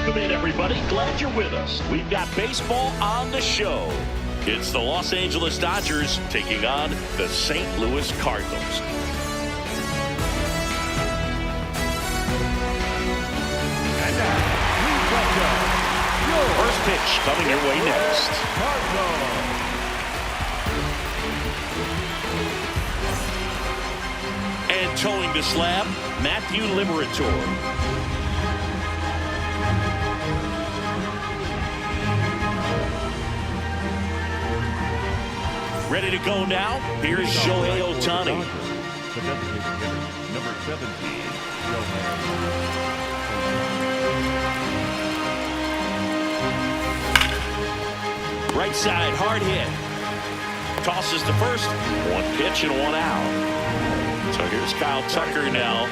Welcome in, everybody. Glad you're with us. We've got baseball on the show. It's the Los Angeles Dodgers taking on the St. Louis Cardinals. And now, please welcome your First pitch coming your way next. Cardinals. And towing the slab, Matthew Liberatore. Ready to go now? Here's Shohei Ohtani. The designated hitter, number 17, Shohei. Right side, hard hit. Tosses to first. One pitch and one out. So here's Kyle Tucker now.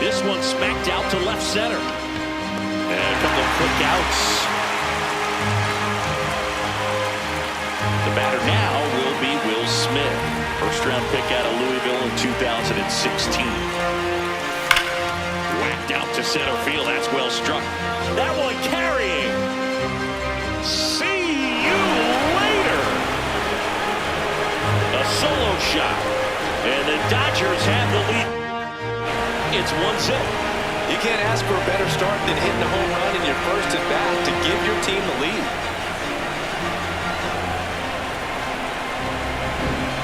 This one smacked out to left center. And a couple of quick outs. The batter now will be Will Smith. First round pick out of Louisville in 2016. Whacked out to center field. That's well struck. That one carrying. See you later. A solo shot. And the Dodgers have the lead. It's 1-0. You can't ask for a better start than hitting a home run in your first at bat to give your team the lead.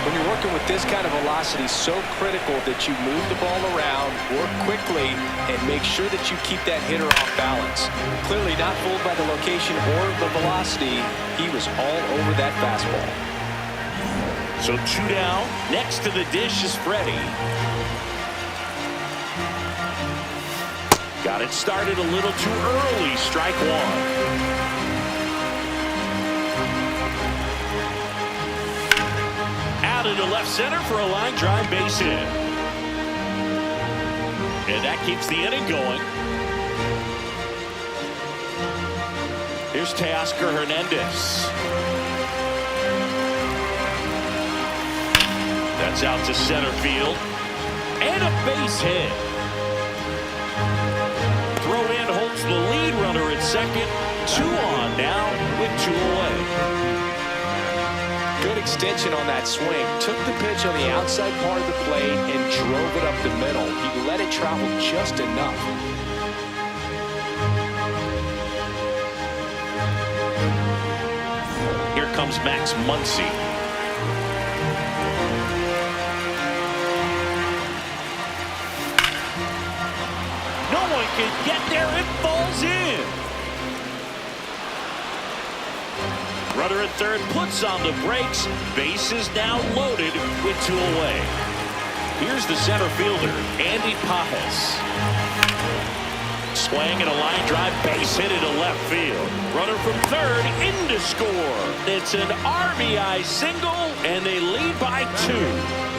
When you're working with this kind of velocity, so critical that you move the ball around, work quickly, and make sure that you keep that hitter off balance. Clearly not fooled by the location or the velocity. He was all over that fastball. So 2 down. Next to the dish is Freddie. Got it started a little too early. Strike one. Out into left center for a line drive base hit. And that keeps the inning going. Here's Teoscar Hernandez. That's out to center field. And a base hit. Throw in holds the lead runner at second. 2 on now with 2 away. Good extension on that swing. Took the pitch on the outside part of the plate and drove it up the middle. He let it travel just enough. Here comes Max Muncy. No one can get there. It falls in. Runner at third puts on the brakes. Base is now loaded with 2 away. Here's the center fielder, Andy Pajes. Swing and a line drive, base hit into left field. Runner from third in to score. It's an RBI single, and they lead by 2.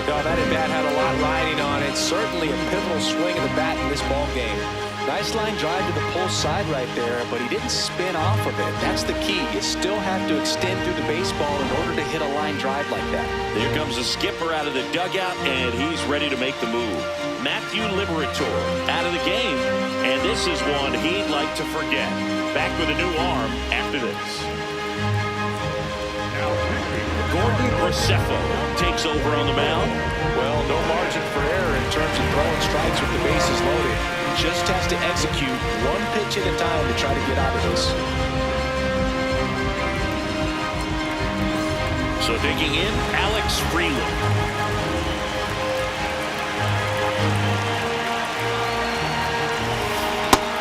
No, that at bat had a lot riding on it. Certainly a pivotal swing of the bat in this ball game. Nice line drive to the pull side right there, but he didn't spin off of it. That's the key. You still have to extend through the baseball in order to hit a line drive like that. There comes a skipper out of the dugout, and he's ready to make the move. Matthew Liberatore out of the game, and this is one he'd like to forget. Back with a new arm after this. Gordon Graceffo takes over on the mound. Well, no margin for error in terms of throwing strikes with the bases loaded. Just has to execute one pitch at a time to try to get out of this. So digging in, Alex Freeland.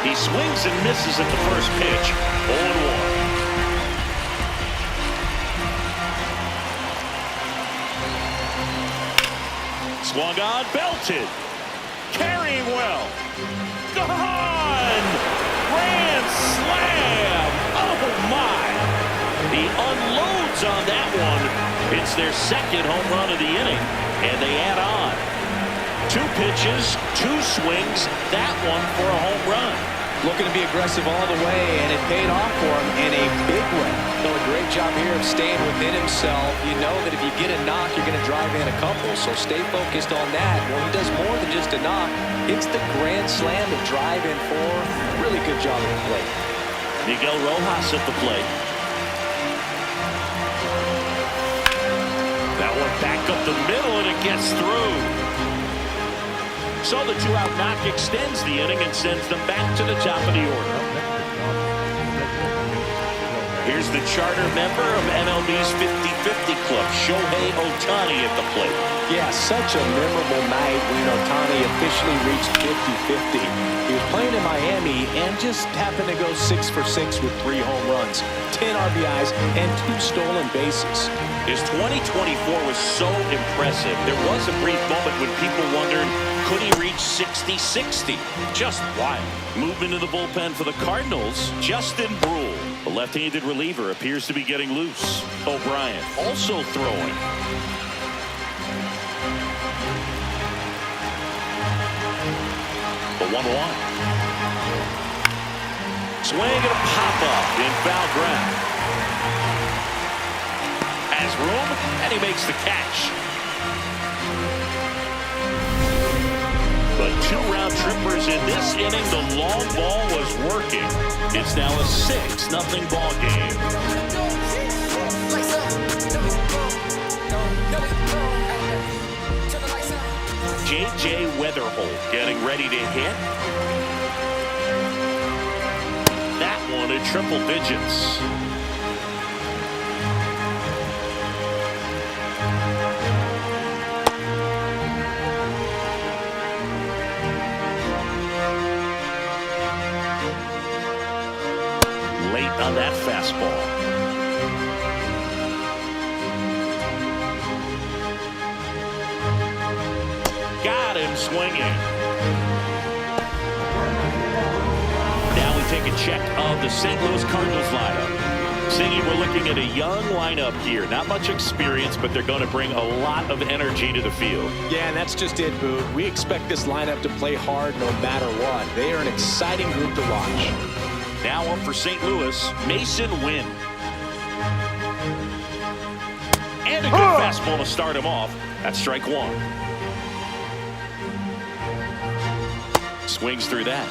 He swings and misses at the first pitch. 0-1. Swung on, belted. Carrying well. Gone! Grand slam! Oh my! He unloads on that one. It's their second home run of the inning, and they add on. 2 pitches, 2 swings, that one for a home run. Looking to be aggressive all the way, and it paid off for him in a big way. Well, a great job here of staying within himself. You know that if you get a knock, you're going to drive in a couple, so stay focused on that. Well, he does more than just a knock. It's the grand slam to drive in for. Really good job at the plate. Miguel Rojas at the plate. That one back up the middle, and it gets through. So the two-out knock extends the inning and sends them back to the top of the order. Here's the charter member of MLB's 50-50 club, Shohei Ohtani at the plate. Yeah, such a memorable night when Ohtani officially reached 50-50. He was playing in Miami and just happened to go 6 for 6 with 3 home runs, 10 RBIs, and 2 stolen bases. His 2024 was so impressive. There was a brief moment when people wondered, could he reach 60-60? Just wild. Movement in the bullpen for the Cardinals, Justin Brule. The left-handed reliever appears to be getting loose. O'Brien also throwing. The 1-1. Swing and a pop-up in foul ground. Has room, and he makes the catch. But 2 round trippers in this inning. The long ball was working. It's now a 6-0 ball game. J.J. Weatherholt getting ready to hit. That one in triple digits. Late on that fastball. Got him swinging. Now we take a check of the St. Louis Cardinals lineup. Singy, we're looking at a young lineup here. Not much experience, but they're going to bring a lot of energy to the field. Yeah, and that's just it, Boo. We expect this lineup to play hard no matter what. They are an exciting group to watch. Now up for St. Louis, Mason Wynn. And a good fastball to start him off. That's strike 1. Swings through that.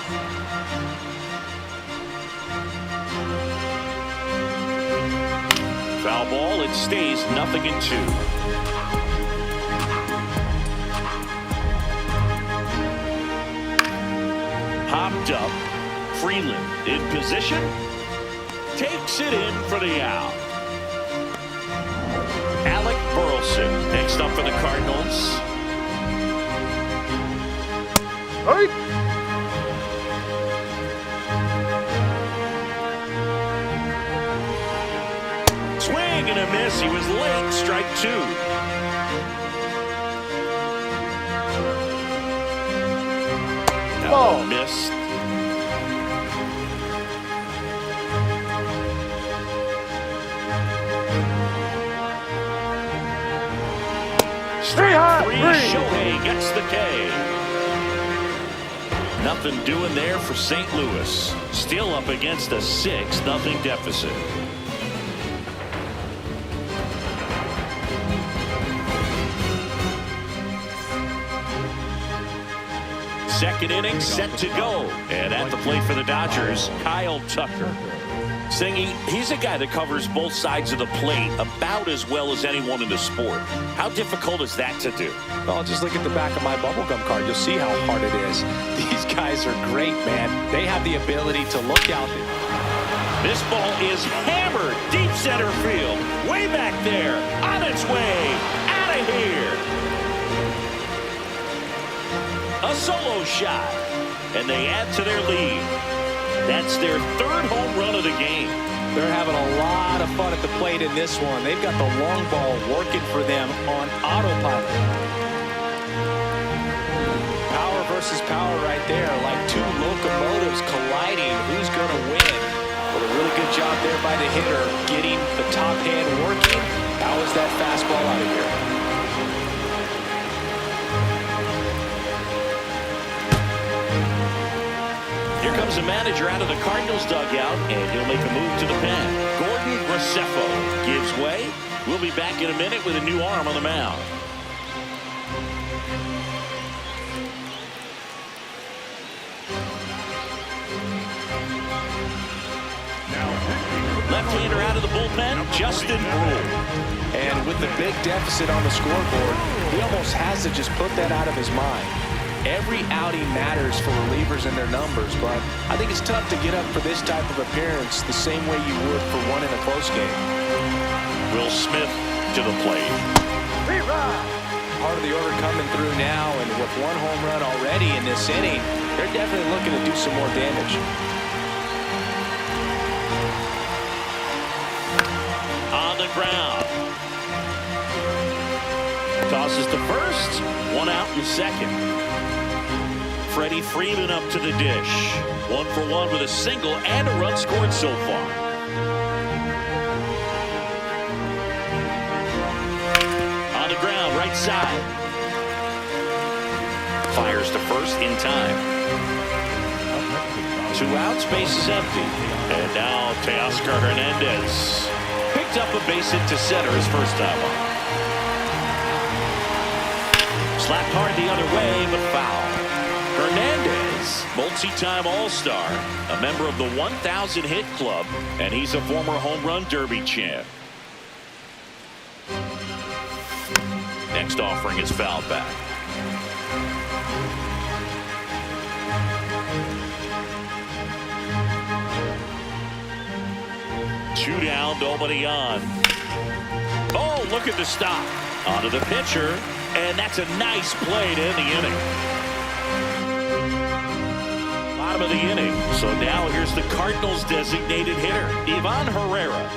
Foul ball. It stays 0-2. Popped up. Freeland in position. Takes it in for the out. Alec Burleson next up for the Cardinals. Hey. Swing and a miss. He was late. Strike 2. That one missed. Strike 3. Shohei gets the K. Nothing doing there for St. Louis. Still up against a 6-0 deficit. Second inning set to go. And at the plate for the Dodgers, Kyle Tucker. Singy, he's a guy that covers both sides of the plate about as well as anyone in the sport. How difficult is that to do? Well, just look at the back of my bubblegum card. You'll see how hard it is. These guys are great, man. They have the ability to look out. This ball is hammered deep center field. Way back there. On its way. Out of here. A solo shot. And they add to their lead. That's their 3rd home run of the game. They're having a lot of fun at the plate in this one. They've got the long ball working for them on autopilot. Power versus power right there, like 2 locomotives colliding. Who's going to win? Well, a really good job there by the hitter, getting the top hand working. How is that fastball out of here? Here comes the manager out of the Cardinals dugout, and he'll make a move to the pen. Gordon Graceffo gives way. We'll be back in a minute with a new arm on the mound. Left-hander out of the bullpen, Justin Brule. And with the big deficit on the scoreboard, he almost has to just put that out of his mind. Every outing matters for relievers and their numbers, but I think it's tough to get up for this type of appearance the same way you would for one in a close game. Will Smith to the plate. Part of the order coming through now, and with one home run already in this inning, they're definitely looking to do some more damage. On the ground. Tosses to first. One out in second. Freddie Freeman up to the dish. 1 for 1 with a single and a run scored so far. On the ground, right side. Fires to first in time. 2 outs, base is empty. And now Teoscar Hernandez picked up a base hit to center his first time up. Slapped hard the other way, but foul. Hernandez, multi-time All-Star, a member of the 1,000 hit club, and he's a former home run derby champ. Next offering is fouled back. Two down, nobody on. Oh, look at the stop. Onto the pitcher, and that's a nice play to end the inning. Bottom of the inning. So now here's the Cardinals designated hitter, Ivan Herrera.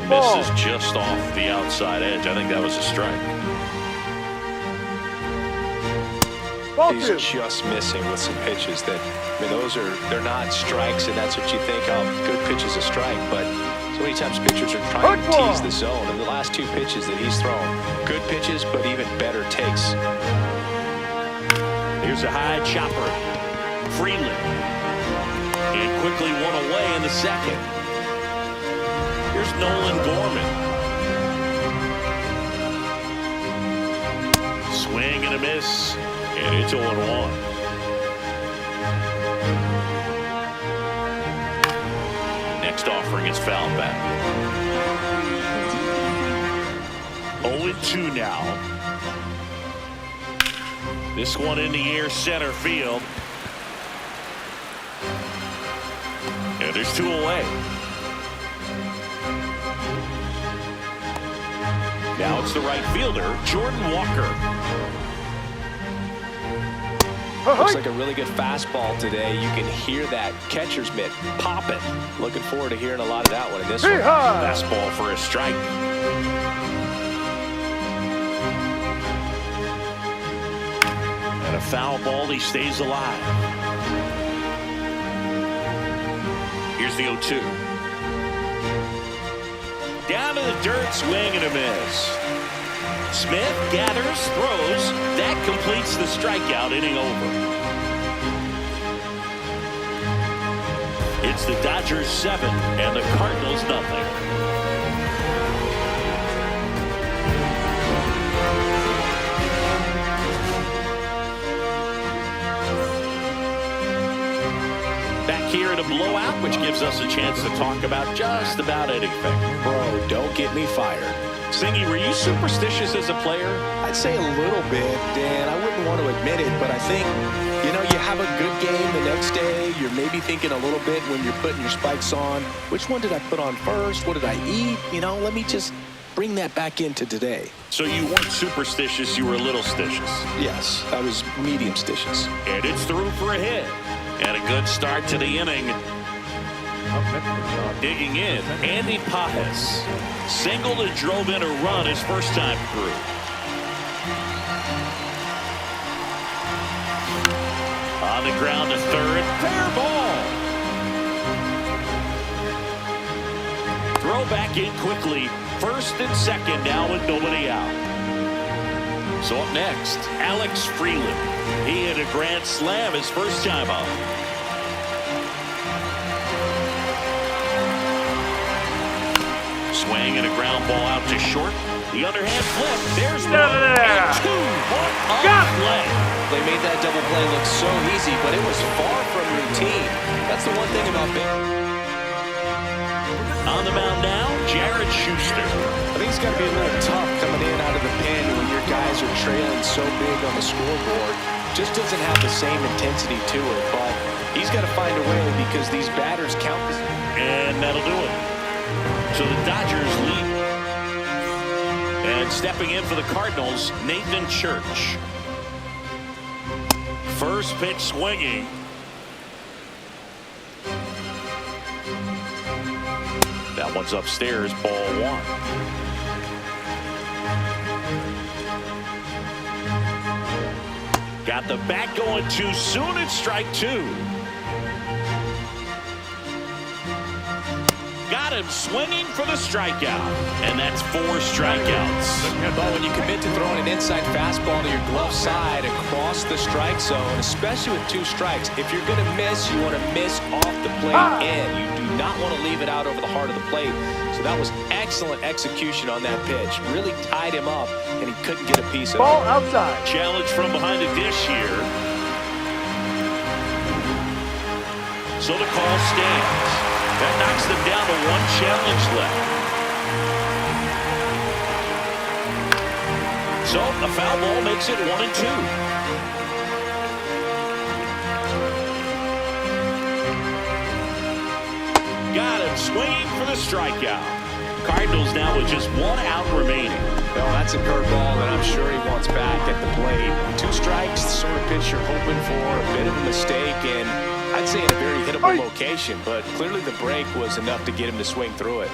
Misses just off the outside edge. I think that was a strike. He's just missing with some pitches that, I mean, they're not strikes, and that's what you think, oh, good pitch is a strike, but so many times pitchers are trying to tease the zone, and the last 2 pitches that he's thrown, good pitches, but even better takes. Here's a high chopper. Freeland. And quickly one away in the second. Here's Nolan Gorman. Swing and a miss. And it's 0-1. Next offering is fouled back. 0-2 now. This one in the air, center field. And there's 2 away. Now it's the right fielder, Jordan Walker. Looks like a really good fastball today. You can hear that catcher's mitt popping. Looking forward to hearing a lot of that one in this one. Fastball for a strike. And a foul ball, he stays alive. Here's the 0-2. Down to the dirt, swing and a miss. Smith gathers, throws. That completes the strikeout, inning over. It's the Dodgers 7 and the Cardinals nothing. Back here at a blowout, which gives us a chance to talk about just about anything. Bro, don't get me fired. Singy, were you superstitious as a player? I'd say a little bit, Dan. I wouldn't want to admit it, but I think, you know, you have a good game the next day. You're maybe thinking a little bit when you're putting your spikes on. Which one did I put on first? What did I eat? You know, let me just bring that back into today. So you weren't superstitious, you were a little stitious. Yes, I was medium stitious. And it's through for a hit. And a good start to the inning. Digging in, Andy Pajes. Singled and drove in a run his first time through. On the ground to third. Fair ball. Throw back in quickly. First and second now with nobody out. So up next, Alex Freeland. He hit a grand slam his first time out. swing and a ground ball out to short. The underhand flip. There's one there. and two. What a Got it. play. They made that double play look so easy, but it was far from routine. That's the one thing about big. On the mound now, Jared Schuster. I think it's got to be a little tough coming in out of the pen when your guys are trailing so big on the scoreboard. Just doesn't have the same intensity to it, but he's got to find a way because these batters count. And that'll do it. So the Dodgers lead. And stepping in for the Cardinals, Nathan Church. First pitch swinging. That one's upstairs, ball one. Got the bat going too soon. It's strike two. Got him swinging for the strikeout. And that's 4 strikeouts. But when you commit to throwing an inside fastball to your glove side across the strike zone, especially with 2 strikes, if you're going to miss, you want to miss off the plate in. You do not want to leave it out over the heart of the plate. So that was excellent execution on that pitch. Really tied him up, and he couldn't get a piece of it. Ball outside. Challenge from behind the dish here. So the call stands. That knocks them down to 1 challenge left. So a foul ball makes it 1-2. Got him swinging for the strikeout. Cardinals now with just 1 out remaining. Well, that's a curveball that I'm sure he wants back at the plate. 2 strikes, the sort of pitch you're hoping for, a bit of a mistake, and I'd say in a very hittable location, but clearly the break was enough to get him to swing through it.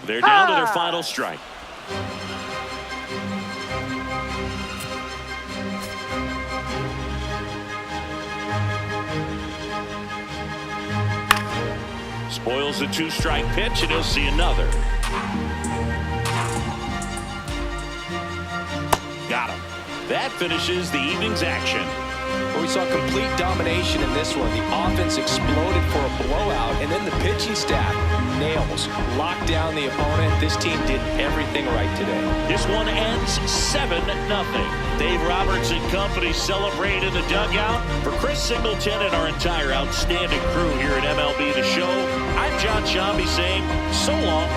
They're down to their final strike. Spoils the 2-strike pitch, and he'll see another. Got him. That finishes the evening's action. Well, we saw complete domination in this one. The offense exploded for a blowout, and then the pitching staff nails, locked down the opponent. This team did everything right today. This one ends 7-0. Dave Roberts and company celebrate in the dugout. For Chris Singleton and our entire outstanding crew here at MLB The Show, I'm John Shambi saying so long.